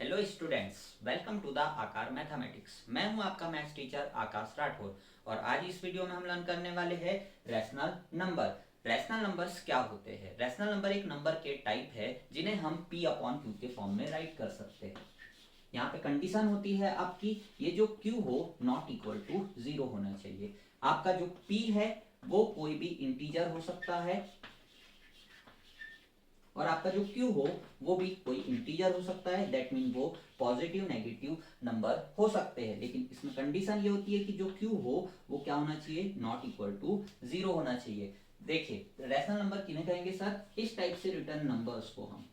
Hello students, welcome to the Aakar mathematics. मैं हूं आपका मैथ्स टीचर आकाश राठौर और आज इस वीडियो में हम लर्न करने वाले हैं रैशनल नंबर। रैशनल नंबर्स क्या होते हैं? रैशनल नंबर एक नंबर के टाइप है जिन्हें हम p अपॉन क्यू के फॉर्म में राइट कर सकते हैं। यहाँ पे कंडीशन होती है आपकी, ये जो q हो नॉट इक्वल टू 0 होना चाहिए। आपका जो p है वो कोई भी इंटीजर हो सकता है और आपका जो q हो वो भी कोई इंटीजर हो सकता है। दैट मीन वो पॉजिटिव नेगेटिव नंबर हो सकते हैं, लेकिन इसमें कंडीशन ये होती है कि जो q हो वो क्या होना चाहिए, नॉट इक्वल टू 0 होना चाहिए। देखिए रैशनल नंबर किन्हें कहेंगे सर? इस टाइप से रिटर्न नंबर्स को हम,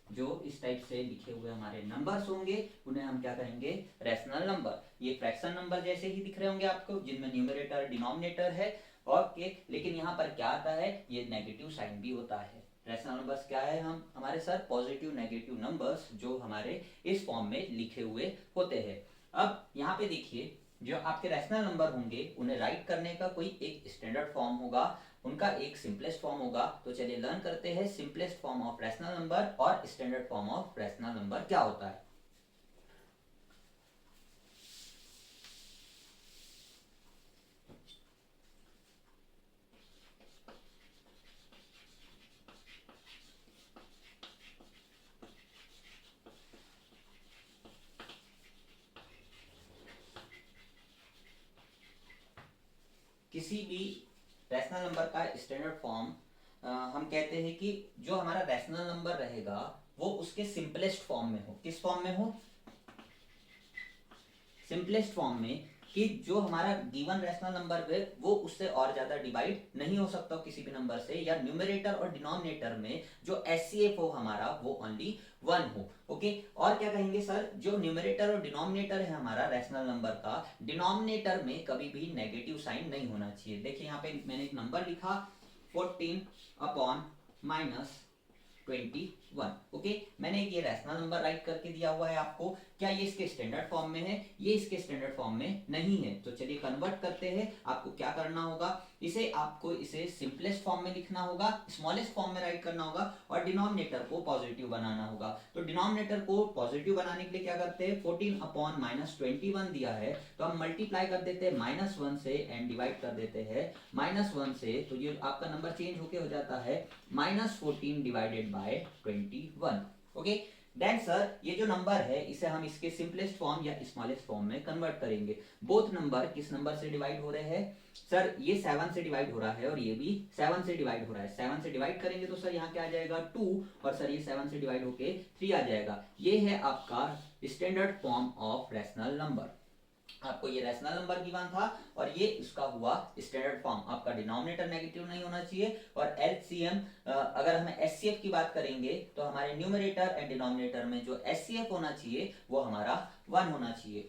जो इस टाइप से लिखे हुए हमारे नंबर्स होंगे उन्हें हम क्या कहेंगे, रैशनल नंबर। ये फ्रैक्शन नंबर जैसे ही दिख रहे होंगे आपको, जिनमें न्यूमरेटर डिनोमिनेटर है और के, लेकिन यहाँ पर क्या आता है, ये नेगेटिव साइन भी होता है। रैशनल नंबर्स क्या है हम हमारे सर? पॉजिटिव नेगेटिव नंबर्स जो हमारे इस फॉर्म में लिखे हुए होते हैं। अब यहाँ पे देखिए, जो आपके रैशनल नंबर होंगे उन्हें राइट करने का कोई एक स्टैंडर्ड फॉर्म होगा, उनका एक सिंपलेस्ट फॉर्म होगा। तो चलिए लर्न करते हैं simplest form of rational number और standard form of rational number क्या होता है। किसी भी रैशनल नंबर का स्टैंडर्ड फॉर्म हम कहते हैं कि जो हमारा रैशनल नंबर रहेगा वो उसके सिंपलेस्ट फॉर्म में हो। किस फॉर्म में हो? सिंपलेस्ट फॉर्म में, कि जो हमारा गिवन रैशनल नंबर है वो उससे और ज्यादा डिवाइड नहीं हो सकता किसी भी नंबर से, या न्यूमरेटर और डिनोमिनेटर में जो एचसीएफ हो हमारा वो ओनली 1 हो। ओके, और क्या कहेंगे सर? जो न्यूमरेटर और डिनोमिनेटर है हमारा रैशनल नंबर का, डिनोमिनेटर में कभी भी नेगेटिव साइन नहीं होना चाहिए। देखिए यहाँ पे मैंने एक नंबर लिखा 14 अपॉन माइनस 21। ओके, मैंने ये रैशनल नंबर राइट करके दिया हुआ है आपको। क्या ये इसके स्टैंडर्ड फॉर्म में है? ये इसके स्टैंडर्ड फॉर्म में नहीं है। तो चलिए कन्वर्ट करते हैं। आपको क्या करना होगा, इसे आपको इसे सिंपलेस्ट फॉर्म में लिखना होगा, स्मॉलेस्ट फॉर्म में राइट करना होगा और डिनोमिनेटर को पॉजिटिव बनाना होगा। तो डिनोमिनेटर को पॉजिटिव बनाने के लिए क्या करते हैं, 14 अपॉन माइनस 21 दिया है तो हम मल्टीप्लाई कर देते हैं -1 से एंड डिवाइड कर देते हैं -1 से, तो ये आपका नंबर चेंज होके हो जाता है -14 divided by 21। Okay, then sir ये जो नंबर है इसे हम इसके सिंपलेस्ट फॉर्म या स्मॉलेस्ट फॉर्म में कन्वर्ट करेंगे। बोथ नंबर किस नंबर से डिवाइड हो रहे हैं सर? ये 7 से डिवाइड हो रहा है और ये भी 7 से डिवाइड हो रहा है। 7 से डिवाइड करेंगे तो सर यहाँ क्या आ जाएगा 2, और सर ये 7 से डिवाइड होके 3 आ जाएगा। ये है आपका standard form of rational number. आपको ये रैशनल नंबर गिवन था और ये इसका हुआ स्टैंडर्ड फॉर्म। आपका डिनोमिनेटर नेगेटिव नहीं होना चाहिए और एलसीएम, अगर हम एचसीएफ की बात करेंगे तो हमारे न्यूमरेटर एंड डिनोमिनेटर में जो एचसीएफ होना चाहिए वो हमारा 1 होना चाहिए।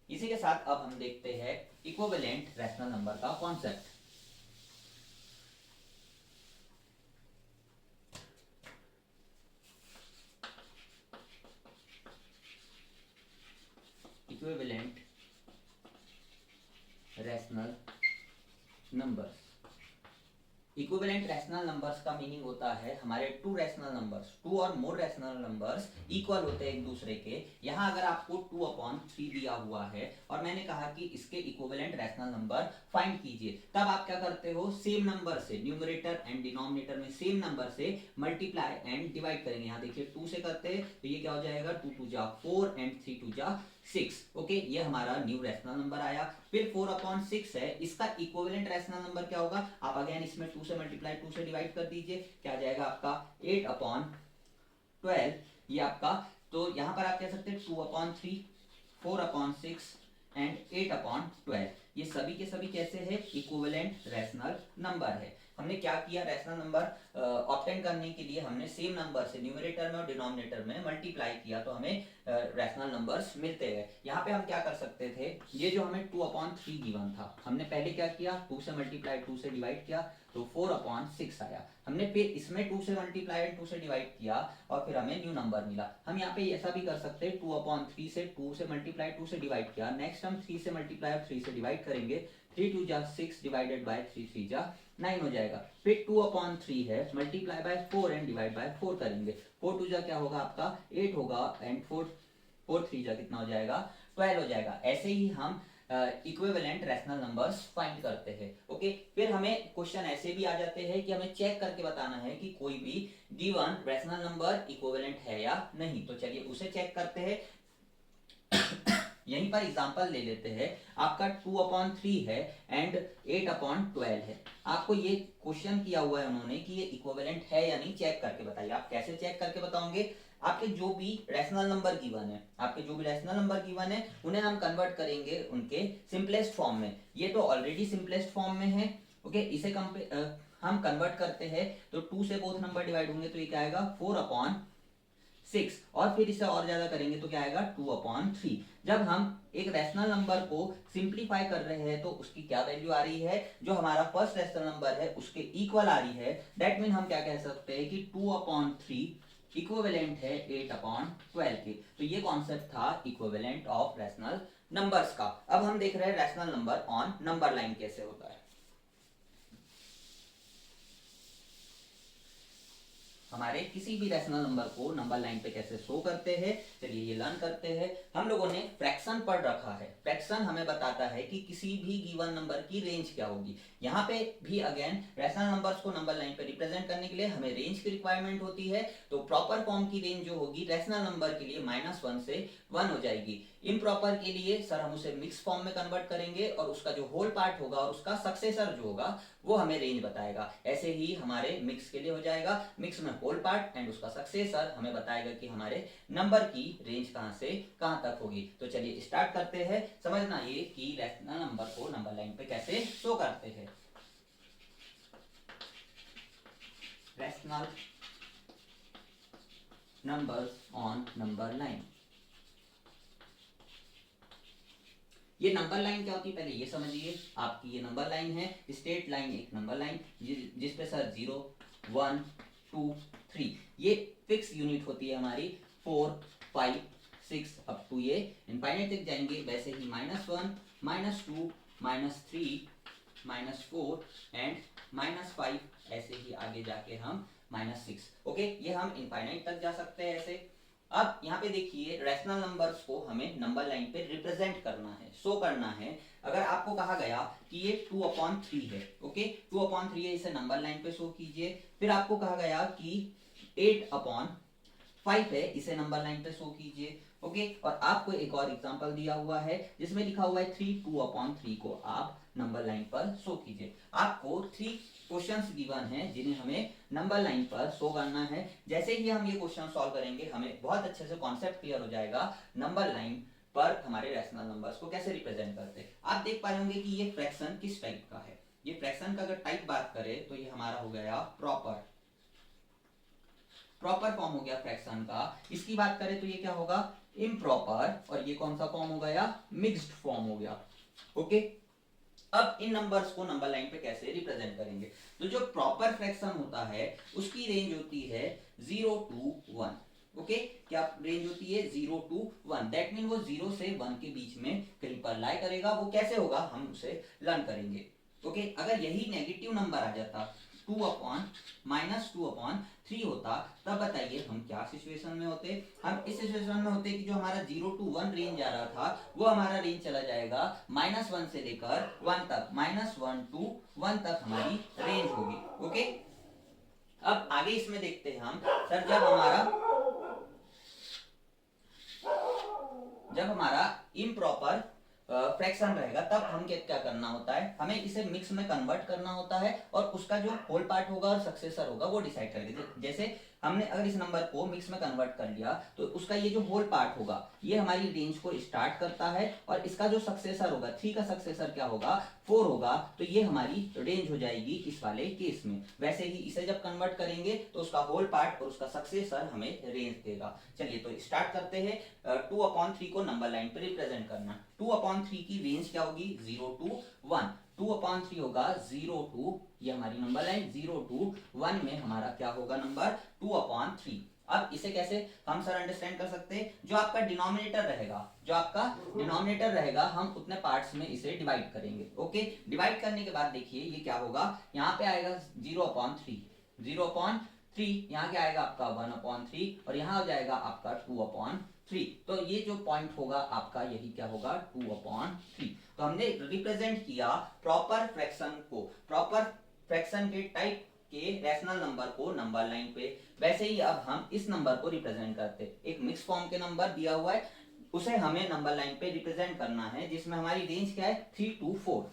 इसी के साथ अब हम देखते हैं इक्विवेलेंट रैशनल नंबर का concept. Equivalent rational numbers. Equivalent rational numbers का मीनिंग होता है हमारे टू रैशनल नंबर्स, टू और मोर रैशनल नंबर्स इक्वल होते हैं एक दूसरे के। यहाँ अगर आपको 2/3 दिया हुआ है और मैंने कहा कि इसके इक्विवेलेंट रैशनल नंबर फाइंड कीजिए, तब आप क्या करते हो, सेम नंबर से, न्यूमरेटर एंड डिनोमिनेटर में सेम नंबर से मल्टीप्लाई एंड डिवाइड करेंगे। यहाँ देखिए 2 से करते हैं तो ये क्या हो जाएगा, 2 2 जा 4 एंड 3 2 जा 6। ओके, ये हमारा न्यू रैशनल नंबर आया। फिर 4/6 है, इसका इक्विवेलेंट रैशनल नंबर क्या होगा? आप अगेन इसमें 2 से मल्टीप्लाई 2 से डिवाइड कर दीजिए, क्या आ जाएगा आपका 8/12। ये आपका, तो यहां पर आप कह सकते हैं 2/3, 4/6 एंड 8/12। ये सभी के सभी कैसे है, इक्विवेलेंट रैशनल नंबर है। हमने क्या किया, रैशनल नंबर ऑब्टेन करने के लिए हमने सेम नंबर से न्यूमरेटर में और डिनोमिनेटर में मल्टीप्लाई किया तो हमें रैशनल नंबर्स मिलते हैं। यहाँ पे हम क्या कर सकते थे, ये जो हमें 2/3 गिवन था, हमने पहले क्या किया, 2 से मल्टीप्लाई 2 से डिवाइड किया तो 4/6 आया। हमने फिर इसमें 2 से मल्टीप्लाई 2 से डिवाइड किया और फिर हमें न्यू नंबर मिला। हम यहाँ पे ऐसा भी कर सकते हैं, 2/3 से 2 से मल्टीप्लाई 2 से डिवाइड किया, नेक्स्ट हम 3 से मल्टीप्लाई और 3 से डिवाइड करेंगे, 3 2 जा 6 डिवाइडेड बाय 3 3 जा 9 हो जाएगा। फिर 2/3 है, multiply by 4 and divide by 4 करेंगे। 4 टू जा क्या होगा आपका 8 होगा एंड 4 3 जा कितना हो जाएगा 12 हो जाएगा। ऐसे ही हम इक्विवेलेंट रैशनल नंबर्स फाइंड करते हैं। ओके, फिर हमें क्वेश्चन ऐसे भी आ जाते हैं कि हमें चेक करके बताना है कि कोई भी गिवन रैशनल नंबर इक्विवेलेंट है या नहीं। तो चलिए उसे चेक करते हैं। यहीं पर एग्जांपल ले लेते हैं। आपका 2/3 है एंड 8/12 है। आपको ये क्वेश्चन किया हुआ है उन्होंने कि ये इक्विवेलेंट है या नहीं, चेक करके बताइए। आप कैसे चेक करके बताओगे? आपके जो भी रैशनल नंबर गिवन है, आपके जो भी रैशनल नंबर गिवन है उन्हें हम कन्वर्ट करेंगे उनके सिंपलेस्ट फॉर्म में। ये तो ऑलरेडी सिंपलेस्ट फॉर्म में है। ओके, इसे हम कन्वर्ट करते हैं तो 2 से बोथ नंबर डिवाइड होंगे तो ये क्या आएगा 4/6 और फिर इसे और ज्यादा करेंगे तो क्या आएगा 2/3। जब हम एक रैशनल नंबर को सिंप्लीफाई कर रहे हैं तो उसकी क्या वैल्यू आ रही है, जो हमारा फर्स्ट रैशनल नंबर है उसके इक्वल आ रही है। दैट मीन हम क्या कह सकते हैं कि 2/3 इक्विवेलेंट है 8/12 के। तो ये कॉन्सेप्ट था इक्विवेलेंट ऑफ रैशनल नंबर्स का। अब हम देख रहे हैं rational number on number line कैसे होता है। हमारे किसी भी रैशनल नंबर को नंबर लाइन पे कैसे शो करते हैं, चलिए ये लर्न करते हैं। हम लोगों ने फ्रैक्शन पढ़ रखा है। फ्रैक्शन हमें बताता है कि किसी भी गिवन नंबर की रेंज क्या होगी। यहाँ पे भी अगेन रैशनल नंबर्स को नंबर लाइन पे रिप्रेजेंट करने के लिए हमें रेंज की रिक्वायरमेंट होती है। तो प्रॉपर फॉर्म की रेंज जो होगी रैशनल नंबर के लिए -1 से 1 हो जाएगी। इम्प्रॉपर के लिए सर हम उसे मिक्स फॉर्म में कन्वर्ट करेंगे और उसका जो होल पार्ट होगा और उसका सक्सेसर जो होगा वो हमें रेंज बताएगा। ऐसे ही हमारे मिक्स के लिए हो जाएगा, मिक्स में होल पार्ट एंड उसका सक्सेसर हमें बताएगा कि हमारे नंबर की रेंज कहां से कहां तक होगी। तो चलिए स्टार्ट करते हैं। समझना ये कि रैशनल नंबर को नंबर लाइन पे कैसे शो करते हैं। Rational numbers on number line. ये नंबर लाइन क्या होती है पहले ये समझिए। आपकी ये नंबर लाइन है, स्ट्रेट लाइन एक नंबर लाइन जिसपे सर 0 1 2 3 ये फिक्स यूनिट होती है हमारी। 4 5 6 अप टू ये इनफाइनाइट तक जाएंगे। वैसे ही -1 -2 -3 -4 एंड -5 ऐसे ही आगे जाके हम -6। ओके, ये हम इनफाइनाइट तक जा सकते हैं ऐसे। अब यहाँ पे देखिए रैशनल नंबर्स को हमें नंबर लाइन पे रिप्रेजेंट करना है, शो करना है। अगर आपको कहा गया कि ये 2/3 है, ओके 2/3 है, इसे नंबर लाइन पे शो कीजिए। फिर आपको कहा गया कि 8/5 है, इसे नंबर लाइन पे शो कीजिए। ओके, और आपको एक और एग्जांपल दिया हुआ है जिसमें लिखा हुआ है 3 2/3 को आप नंबर लाइन पर शो कीजिए। आपको 3 क्वेश्चंस गिवन हैं जिन्हें हमें नंबर लाइन पर शो करना है। जैसे ही हम ये क्वेश्चन सॉल्व करेंगे हमें बहुत अच्छे से कॉन्सेप्ट क्लियर हो जाएगा नंबर लाइन पर हमारे रैशनल नंबर्स को कैसे रिप्रेजेंट करते हैं। आप देख पा रहे होंगे कि ये फ्रैक्शन किस टाइप का है। ये फ्रैक्शन का अगर टाइप बात करें तो ये हमारा हो गया प्रॉपर फॉर्म हो गया फ्रैक्शन का। इसकी बात करें तो ये क्या होगा इम्प्रॉपर, और ये कौन सा फॉर्म हो गया मिक्स्ड फॉर्म हो गया। ओके, अब इन नंबर्स को नंबर लाइन पे कैसे रिप्रेजेंट करेंगे। तो जो प्रॉपर फ्रैक्शन होता है उसकी रेंज होती है 0 to 1। ओके, क्या रेंज होती है 0 to 1। दैट मीन वो 0 से 1 के बीच में कहीं पर लाई करेगा। वो कैसे होगा हम उसे लर्न करेंगे। ओके, अगर यही नेगेटिव नंबर आ जाता 2/-2/3 होता तब बताइए हम क्या सिचुएशन में होते। हम इस सिचुएशन में होते कि जो हमारा 0 to 1 रेंज आ रहा था वो हमारा रेंज चला जाएगा -1 से लेकर 1 तक, -1 to 1 तक हमारी रेंज होगी। ओके, अब आगे इसमें देखते हैं हम सर जब हमारा इम्प्रॉपर फ्रैक्शन रहेगा तब हम क्या करना होता है, हमें इसे मिक्स में कन्वर्ट करना होता है और उसका जो होल पार्ट होगा और सक्सेसर होगा वो डिसाइड करेंगे। जैसे हमने अगर इस नंबर को मिक्स में कन्वर्ट कर लिया तो उसका ये जो होल पार्ट होगा ये हमारी रेंज को स्टार्ट करता है और इसका जो सक्सेसर होगा 3 का सक्सेसर क्या होगा 4 होगा, तो ये हमारी रेंज हो जाएगी इस वाले केस में। वैसे ही इसे जब कन्वर्ट करेंगे तो उसका होल पार्ट और उसका सक्सेसर हमें रेंज देगा। चलिए तो स्टार्ट करते हैं 2/3 को नंबर लाइन पे रिप्रेजेंट करना। 2/3 की रेंज क्या होगी 0 to 1। 2/3 होगा 0 to, ये हमारी नंबर लाइन 0 to 1 में हमारा क्या होगा नंबर 2/3। अब इसे कैसे हम सर अंडरस्टैंड कर सकते हैं, जो आपका डिनोमिनेटर रहेगा हम उतने पार्ट्स में इसे डिवाइड करेंगे। ओके, डिवाइड करने के बाद देखिए ये क्या होगा, यहाँ पे आएगा 0/3 यहाँ क्या आएगा आपका 1/3 और यहाँ हो जाएगा आपका 2/3। तो ये जो पॉइंट होगा आपका यही क्या होगा 2/3। तो हमने रिप्रेजेंट किया प्रॉपर फ्रैक्शन के टाइप के रैशनल नंबर को नंबर लाइन पे। वैसे ही अब हम इस नंबर को रिप्रेजेंट करते, एक मिक्स फॉर्म के नंबर दिया हुआ है उसे हमें नंबर लाइन पे रिप्रेजेंट करना है, जिसमें हमारी रेंज क्या है 3 to 4,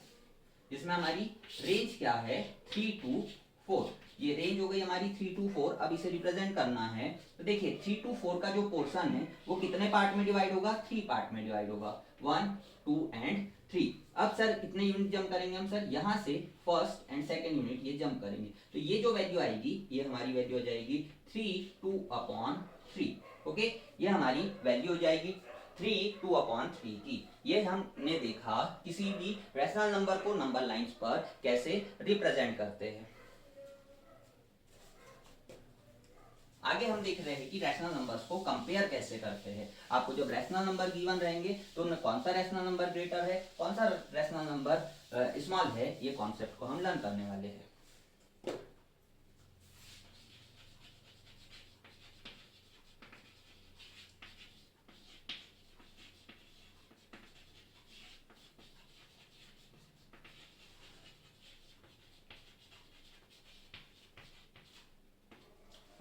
जिसमें हमारी रेंज क्या है 3 to 4। ये रेंज हो गई हमारी 3 to 4। अब इसे रिप्रेजेंट करना है तो देखिए 3 to 4 का जो पोर्शन है वो कितने पार्ट में डिवाइड होगा, 3 पार्ट में डिवाइड होगा, 1 2 एंड 3। अब सर कितने यूनिट जंप करेंगे हम, सर यहाँ से फर्स्ट एंड सेकेंड यूनिट ये जंप करेंगे, तो ये जो वैल्यू आएगी ये हमारी वैल्यू हो जाएगी 3/2/3। ओके, ये हमारी वैल्यू हो जाएगी 3/2/3 की। ये हमने देखा किसी भी रैशनल नंबर को नंबर लाइंस पर कैसे रिप्रेजेंट करते हैं। आगे हम देख रहे हैं कि रैशनल नंबर्स को कंपेयर कैसे करते हैं। आपको जब रैशनल नंबर गिवन रहेंगे तो उनमें कौन सा रैशनल नंबर ग्रेटर है, कौन सा रैशनल नंबर स्मॉल है, ये कॉन्सेप्ट को हम लर्न करने वाले हैं।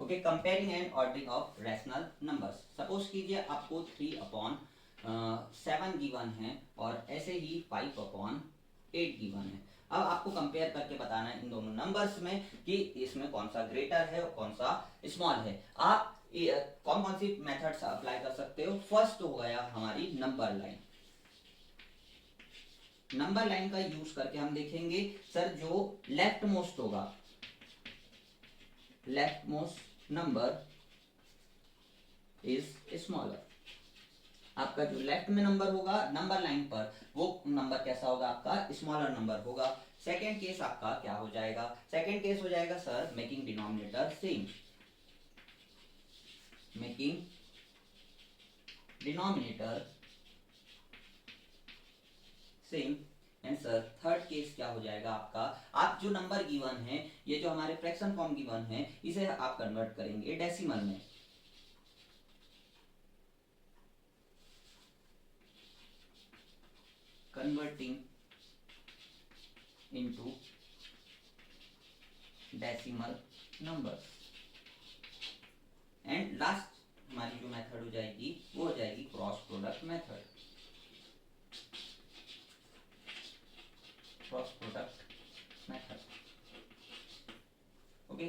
Okay, comparing and ordering of rational numbers. Suppose कीजिए आपको 3/7 गिवन है और ऐसे ही 5/8 गिवन है। अब आपको कंपेयर करके बताना है इन दोनों नंबर्स में कि इसमें कौन सा ग्रेटर है और कौन सा स्मॉल है। आप कौन कौन सी मेथड्स अप्लाई कर सकते हो। फर्स्ट हो गया हमारी नंबर लाइन। नंबर लाइन का यूज करके हम देखेंगे सर जो लेफ्ट मोस्ट होगा, left most number is smaller. आपका जो लेफ्ट में नंबर होगा नंबर लाइन पर वो नंबर कैसा होगा, आपका स्मॉलर नंबर होगा। सेकेंड केस आपका क्या हो जाएगा, सेकेंड केस हो जाएगा sir making denominator same, making denominator same. And sir third case क्या हो जाएगा आपका, आप जो नंबर गिवन है ये जो हमारे फ्रैक्शन फॉर्म गिवन है इसे आप कन्वर्ट करेंगे डेसिमल में। Converting into decimal number. And last हमारी जो मेथड हो जाएगी वो हो जाएगी cross product method. Cross product method. Okay,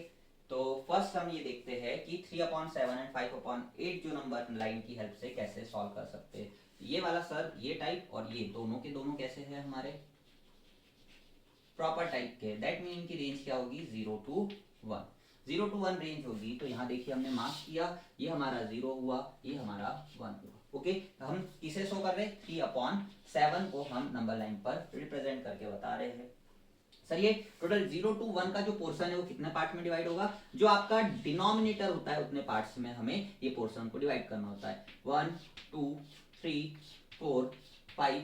तो फर्स्ट हम ये देखते हैं कि 3/7 एंड 5/8 जो नंबर लाइन की हेल्प से कैसे सॉल्व कर सकते हैं। ये वाला सर ये टाइप और ये दोनों के दोनों कैसे है हमारे प्रॉपर टाइप के। दैट मीन की रेंज क्या होगी 0 to 1। 0 to 1 रेंज होगी तो यहाँ देखिए हमने मार्क किया, ये हमारा 0 हुआ, ये हमारा 1 हुआ। ओके, हम किसे शो कर रहे हैं 3/7 को हम नंबर लाइन पर रिप्रेजेंट करके बता रहे हैं। सर ये टोटल 0 to 1 का जो पोर्शन है वो कितने पार्ट में डिवाइड होगा, जो आपका डिनोमिनेटर होता है उतने पार्ट्स में हमें ये पोर्शन को डिवाइड करना होता है। 1 2 3 4 5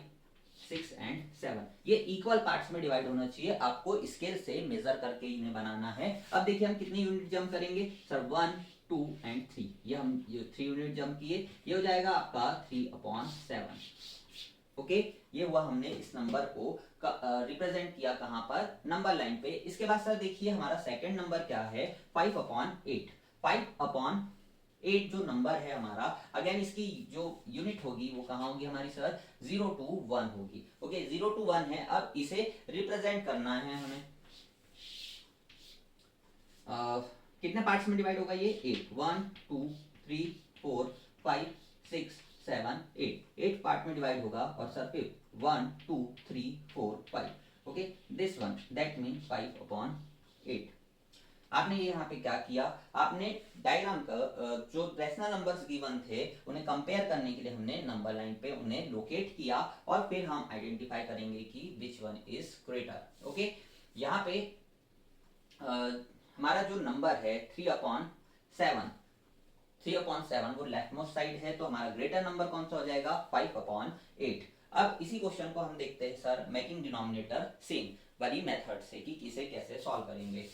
6 एंड 7 ये इक्वल पार्ट्स में डिवाइड होना चाहिए। आपको स्केल से मेजर करके इन्हें बनाना है। अब देखिए हम कितनी यूनिट जंप करेंगे सर 1 2 एंड 3। ये हम 3 यूनिट जंप किए, ये हो जाएगा आपका 3/7। ओके, ये हुआ हमने इस नंबर को रिप्रेजेंट किया कहां पर नंबर लाइन पे। इसके बाद सर देखिए हमारा सेकंड नंबर क्या है 5/8। 5/8 जो नंबर है हमारा, अगेन इसकी जो यूनिट होगी वो कहां होगी हमारी सर 0 to 1 होगी। ओके, 0 to 1 है। अब इसे रिप्रेजेंट करना है हमें कितने पार्ट्स में डिवाइड होगा ये 8। 1 2 3 4 5 6 7 8 पार्ट में डिवाइड होगा। और सर फिर 1 2 3 4 5। Okay, this one that mean 5/8। आपने ये यहाँ पे क्या किया, आपने डायग्राम का जो रैशनल नंबर्स गिवन थे उन्हें कंपेयर करने के लिए हमने नंबर लाइन पे उन्हें लोकेट किया और फिर हम आइडेंटिफाई करेंगे कि which one is greater. Okay, यहाँ पे हमारा जो नंबर है 3/7 3/7 वो लेफ्ट मोस्ट साइड है, तो हमारा ग्रेटर नंबर कौन सा हो जाएगा 5/8। अब इसी क्वेश्चन को हम देखते हैं सर मेकिंग डिनोमिनेटर सेम वाली मेथड से कि इसे कैसे सॉल्व करेंगे।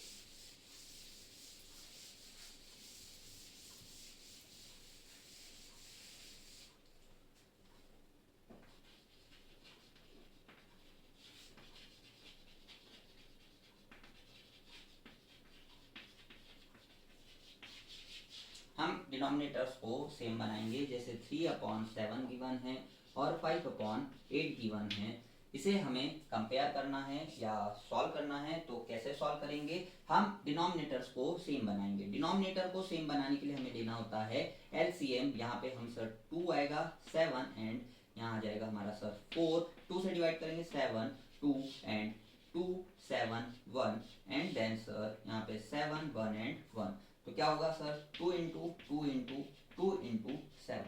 हम डिनोमिनेटर्स को सेम बनाएंगे, जैसे 3/7 गिवन है और 5/8 गिवन है। इसे हमें कंपेयर करना है या सॉल्व करना है, तो कैसे सॉल्व करेंगे, हम डिनोमिनेटर्स को सेम बनाएंगे। डिनोमिनेटर को सेम बनाने के लिए हमें लेना होता है एलसीएम। यहाँ पे हम सर 2 आएगा 7 एंड यहाँ आ जाएगा हमारा सर 4। 2 से डिवाइड करेंगे 7 2 एंड 2 7 1 एंड देन सर यहाँ पे 7 1 एंड 1। तो क्या होगा sir 2 into 2 into 2 into 7।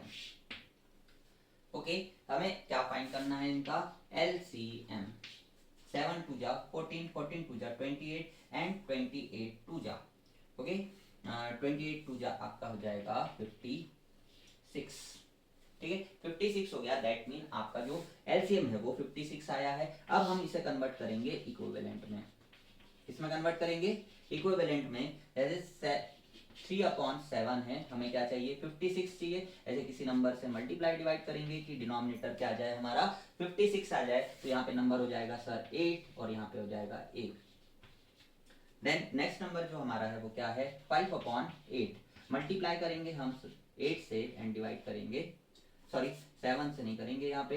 Okay, हमें क्या फाइंड करना है इनका एलसीएम। 7 2 जा 14, 14 2 जा 28 एंड 28 2 जा ओके 28 2 जा आपका हो जाएगा 56। ठीक है, 56 हो गया। दैट मीन आपका जो एलसीएम है वो 56 आया है। अब हम इसे कन्वर्ट करेंगे इक्विवेलेंट में। इसमें कन्वर्ट करेंगे इक्विवेलेंट में, जैसे 3/7 है, हमें क्या चाहिए 56 चाहिए। ऐसे किसी नंबर से मल्टीप्लाई डिवाइड करेंगे कि डिनोमिनेटर क्या आ जाए हमारा 56 आ जाए, तो यहाँ पे नंबर हो जाएगा सर 8 और यहाँ पे हो जाएगा 1। देन नेक्स्ट नंबर जो हमारा है वो क्या है 5/8। मल्टीप्लाई करेंगे हम 8 से एंड डिवाइड करेंगे, सॉरी 7 से नहीं करेंगे, यहाँ पे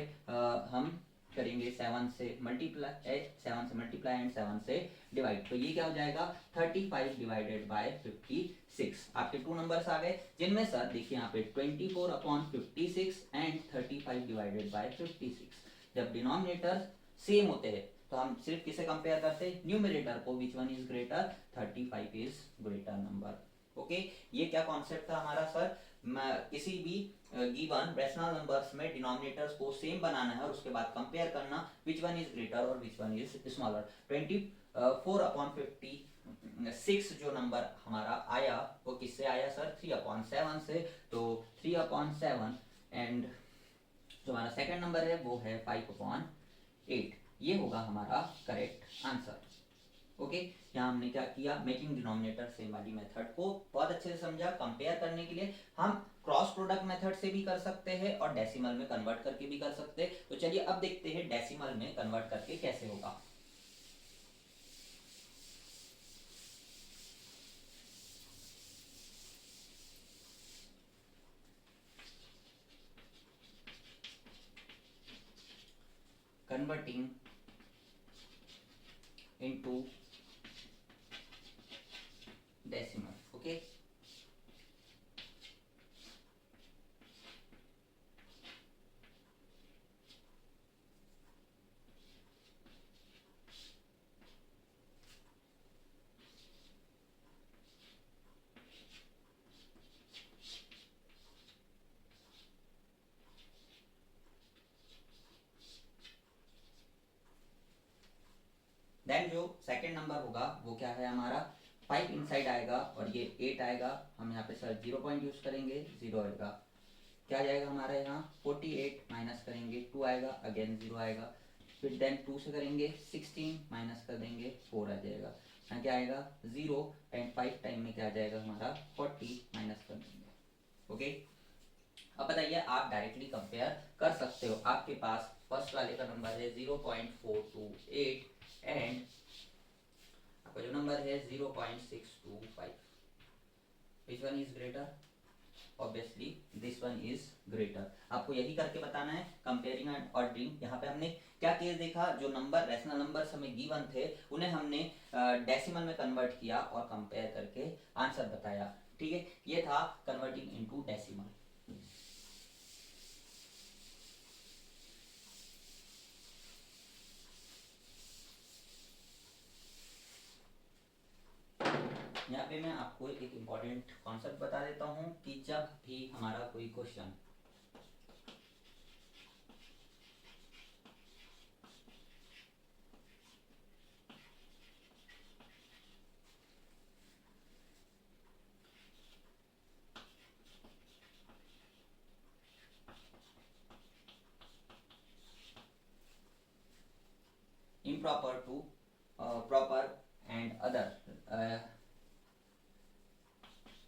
हम करेंगे 7 से मल्टीप्लाई एंड 7 से डिवाइड। तो ये क्या हो जाएगा 35 डिवाइडेड बाय 56। आपके 2 नंबर्स आ गए, जिनमें सर देखिए यहाँ पे 24/56 एंड 35 डिवाइडेड बाय 56। जब डिनोमिनेटर सेम होते हैं तो हम सिर्फ किसे कंपेयर करते हैं, न्यूमरेटर को, which one is greater, 35 is greater number. Okay, ये क्या कॉन्सेप्ट था हमारा सर, किसी भी गिवन रैशनल नंबर्स में डिनोमिनेटर्स को सेम बनाना है और उसके बाद कंपेयर करना विच वन इज ग्रेटर और विच वन इज स्मॉलर। 24/56 जो नंबर हमारा आया वो किससे आया सर 3/7 से, तो 3/7 एंड जो हमारा सेकंड नंबर है वो है 5/8। ये होगा हमारा करेक्ट आंसर। ओके, यहाँ हमने क्या किया, मेकिंग डिनोमिनेटर सेम वाली मेथड को बहुत अच्छे से समझा। कंपेयर करने के लिए हम क्रॉस प्रोडक्ट मेथड से भी कर सकते हैं और डेसिमल में कन्वर्ट करके भी कर सकते हैं। तो चलिए अब देखते हैं डेसिमल में कन्वर्ट करके कैसे होगा। Converting into decimal. Okay, then जो सेकंड नंबर होगा वो क्या है हमारा 5 इनसाइड आएगा और ये 8 आएगा। हम यहाँ पे सर 0 पॉइंट यूज करेंगे, 0 आएगा। क्या जाएगा हमारा यहाँ 48 माइनस करेंगे 2 आएगा, अगेन 0 आएगा। फिर देन 2 से करेंगे 16 माइनस कर देंगे 4 आ जाएगा। यहाँ क्या आएगा 0 एंड 5 टाइम में क्या आ जाएगा हमारा 40 माइनस कर देंगे। ओके, अब बताइए आप डायरेक्टली कंपेयर कर सकते हो। आपके पास फर्स्ट वाले का नंबर है 0.428 एंड आपका जो नंबर है 0.625। Which one is greater, obviously this one is greater. आपको यही करके बताना है, कंपेयरिंग एंड ऑर्डरिंग। यहाँ पे हमने क्या केस देखा, जो नंबर रैशनल नंबर्स हमें गिवन थे उन्हें हमने डेसिमल में कन्वर्ट किया और कंपेयर करके आंसर बताया। ठीक है, ये था कन्वर्टिंग इनटू डेसिमल। यहाँ पे मैं आपको एक इम्पॉर्टेंट कॉन्सेप्ट बता देता हूँ कि जब भी हमारा कोई क्वेश्चन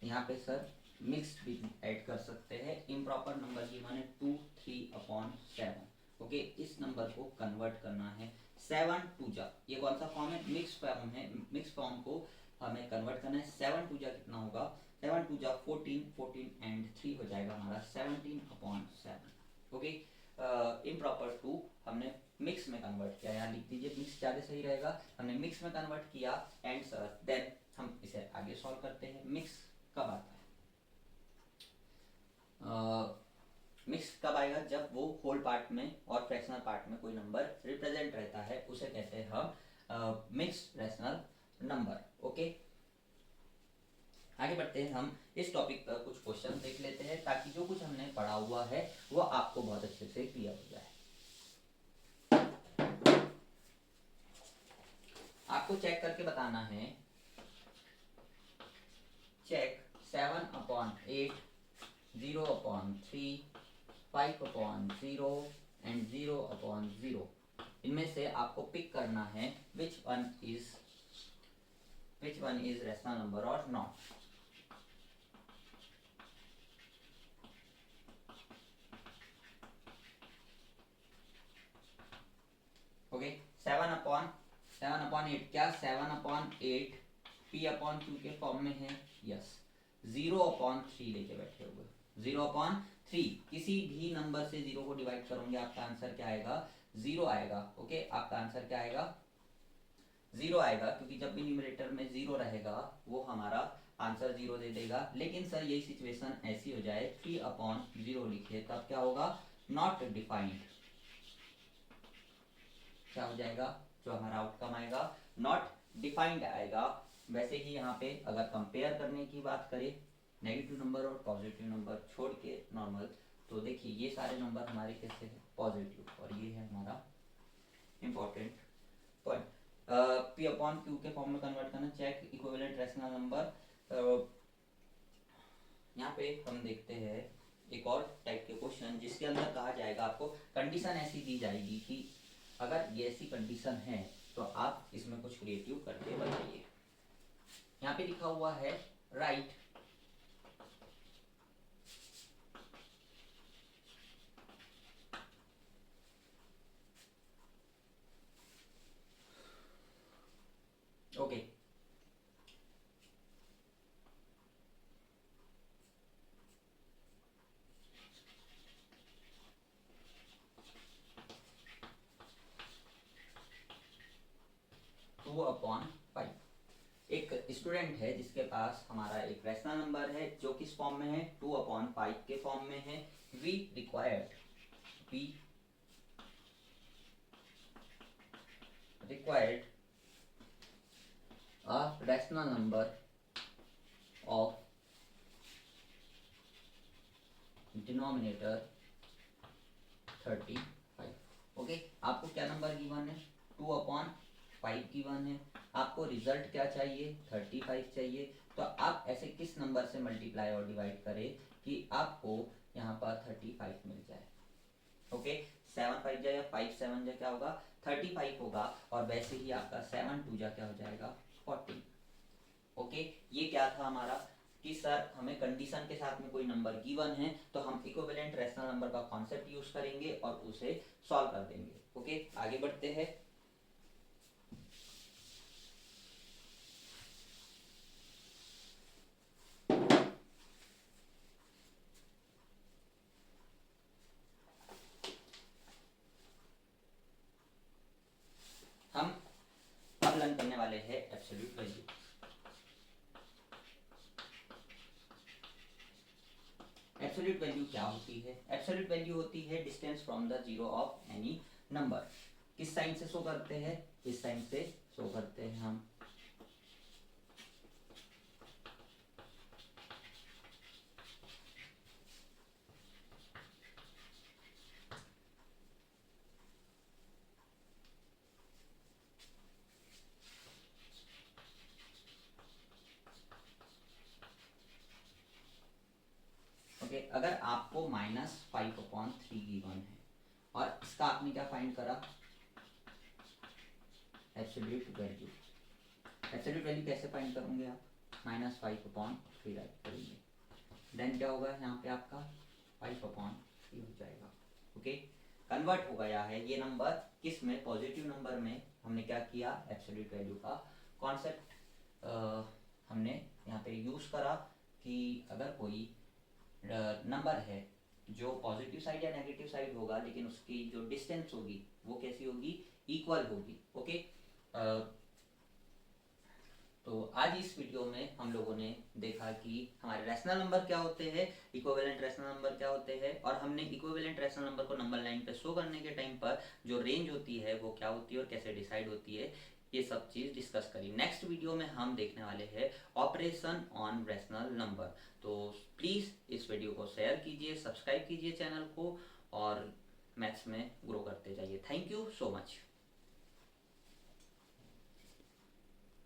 यहाँ पे सर मिक्स्ड भी ऐड कर सकते हैं। इम्प्रॉपर नंबर की माने 2 3/7। ओके, इस नंबर को कन्वर्ट करना है 7 टू जा, ये कौन सा फॉर्म है, मिक्स फॉर्म है। मिक्स फॉर्म को हमें कन्वर्ट करना है। 7 टू जा कितना होगा, 7 टू जा 14, 14 एंड 3 हो जाएगा हमारा 17/7। ओके, इम्प्रॉपर टू हमने मिक्स में कन्वर्ट किया, यहाँ लिख दीजिए मिक्स ज़्यादा सही रहेगा। हमने मिक्स में कन्वर्ट किया एंड सर देन हम इसे आगे सॉल्व करते हैं। मिक्स कब आता है, मिक्स कब आएगा, जब वो होल पार्ट में और फ्रैक्शनल पार्ट में कोई नंबर रिप्रेजेंट रहता है, उसे कहते हैं हम मिक्स रैशनल नंबर। ओके, आगे बढ़ते हैं। हम इस टॉपिक पर कुछ क्वेश्चन देख लेते हैं ताकि जो कुछ हमने पढ़ा हुआ है वो आपको बहुत अच्छे से क्लियर हो जाए। आपको चेक करके बताना है, चेक 7/8, 0/3, 5/0 एंड 0/0। इनमें से आपको पिक करना है which one is rational number और नॉट। ओके, 7/8 क्या 7/8 p/q के फॉर्म में है, यस। 0/3 लेके बैठे हुए, 0/3 किसी भी नंबर से 0 को डिवाइड करोगे आपका आंसर क्या आएगा, 0 आएगा। ओके, आपका आंसर क्या आएगा, 0 आएगा, क्योंकि जब भी न्यूमरेटर में 0 रहेगा वो हमारा आंसर 0 दे देगा। लेकिन सर यही सिचुएशन ऐसी हो जाए 3/0 लिखे, तब क्या होगा, नॉट डिफाइंड, क्या हो जाएगा, जो हमारा आउटकम आएगा नॉट डिफाइंड आएगा। वैसे ही यहाँ पे अगर कंपेयर करने की बात करें नेगेटिव नंबर और पॉजिटिव नंबर छोड़ के नॉर्मल, तो देखिए ये सारे नंबर हमारे कैसे हैं, पॉजिटिव, और ये है हमारा इंपॉर्टेंट पॉइंट। p/q के फॉर्म में कन्वर्ट करना, चेक इक्विवेलेंट रैशनल नंबर। यहाँ पे हम देखते हैं एक और टाइप के क्वेश्चन जिसके अंदर कहा जाएगा, आपको कंडीशन ऐसी दी जाएगी कि अगर ये ऐसी कंडीशन है तो आप इसमें कुछ क्रिएटिव करके बताइए। यहाँ पे लिखा हुआ है राइट ओके, टू अपॉन 5। एक स्टूडेंट है जिसके पास हमारा एक रैशनल नंबर है जो किस फॉर्म में है, 2/5 के फॉर्म में है। We required a rational number of denominator 35। Okay, आपको क्या नंबर गिवन है, 2/5 गिवन है, आपको रिजल्ट क्या चाहिए, 35 चाहिए। तो आप ऐसे किस नंबर से मल्टीप्लाई और डिवाइड करें कि आपको यहाँ पर 35 मिल जाए। ओके, 7/5 या 5/7 क्या होगा, 35 होगा। और वैसे ही आपका 7/2 क्या हो जाएगा, 40। ओके, ये क्या था हमारा कि सर हमें कंडीशन के साथ में कोई नंबर गिवन है तो हम इक्विवेलेंट रैशनल नंबर का कॉन्सेप्ट यूज करेंगे और उसे सॉल्व कर देंगे। ओके, आगे बढ़ते हैं। हम अब लर्न करने वाले हैं एब्सोल्यूट वैल्यू। एब्सोल्यूट वैल्यू क्या होती है, एब्सोल्यूट वैल्यू होती है distance from the zero of any number. किस साइन से शो करते हैं, इस साइन से शो करते हैं हम। ओके, अगर आपको -5/3 गिवन है और इसका आपने क्या फाइंड करा, एब्सोल्यूट वैल्यू। एब्सोल्यूट वैल्यू कैसे फाइंड करोगे आप, -5/3 राइट करेंगे, देन क्या होगा यहाँ पे आपका 5/3 हो जाएगा। ओके, कन्वर्ट हो गया है ये नंबर किस में, पॉजिटिव नंबर में। हमने क्या किया, एब्सोल्यूट वैल्यू का कॉन्सेप्ट हमने यहाँ पे यूज करा कि अगर कोई नंबर है जो पॉजिटिव साइड या नेगेटिव साइड होगा, लेकिन उसकी जो डिस्टेंस होगी वो कैसी होगी, इक्वल होगी। ओके, तो आज इस वीडियो में हम लोगों ने देखा कि हमारे रैशनल नंबर क्या होते हैं, इक्विवेलेंट रैशनल नंबर क्या होते हैं, और हमने इक्विवेलेंट रैशनल नंबर को नंबर लाइन पे शो करने के टाइम पर जो रेंज होती है वो क्या होती है और कैसे डिसाइड होती है, ये सब चीज़ डिस्कस करी। नेक्स्ट वीडियो में हम देखने वाले हैं ऑपरेशन ऑन रैशनल नंबर। तो प्लीज़ इस वीडियो को शेयर कीजिए, सब्सक्राइब कीजिए चैनल को, और मैथ्स में ग्रो करते जाइए। Thank you so much.